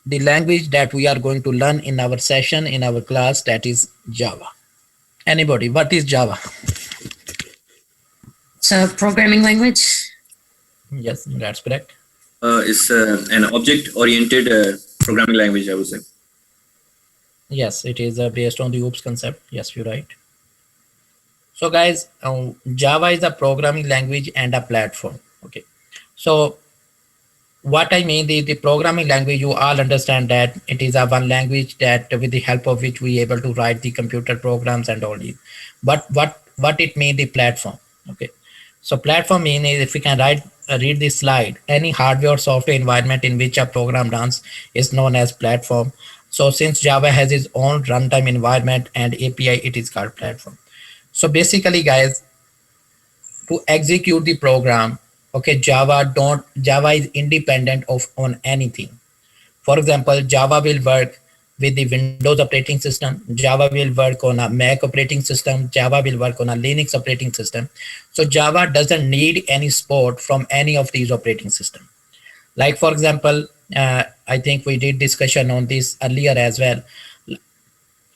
the language that we are going to learn in our session, in our class, that is Java. Anybody, what is Java? It's a programming language. Yes, that's correct. It's an object-oriented programming language, I would say. Yes, it is based on the OOPS concept. Yes, you're right. So guys, Java is a programming language and a platform. Okay. So what I mean, the programming language, you all understand that it is a one language that with the help of which we able to write the computer programs and all these. But what it mean the platform? Okay. So platform mean is if we can read this slide, any hardware or software environment in which a program runs is known as platform. So since Java has its own runtime environment and API, it is called platform. So basically, guys, to execute the program, okay, Java is independent of on anything. For example, Java will work with the Windows operating system, Java will work on a Mac operating system, Java will work on a Linux operating system. So Java doesn't need any support from any of these operating systems. Like for example, I think we did discussion on this earlier as well.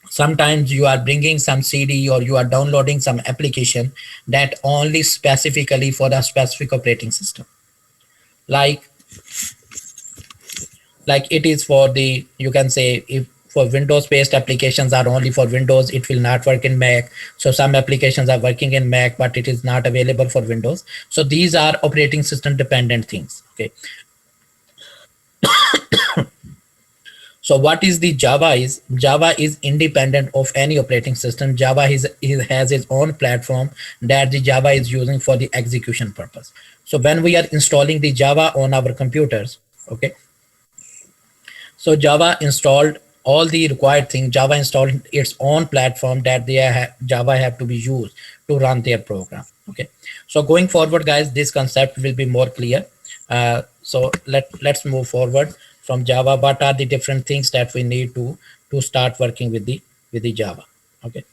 Sometimes you are bringing some CD or you are downloading some application that only specifically for the specific operating system. Like it is for the, you can say, if for Windows based applications are only for Windows, it will not work in Mac. So some applications are working in Mac, but it is not available for Windows. So these are operating system dependent things. Okay. So what is the Java is? Java is independent of any operating system. Java has its own platform that the Java is using for the execution purpose. So when we are installing the Java on our computers, okay. So Java installed all the required things. Java installed its own platform that Java have to be used to run their program. Okay. So going forward, guys, this concept will be more clear. So let's move forward from Java. What are the different things that we need to start working with the Java? Okay.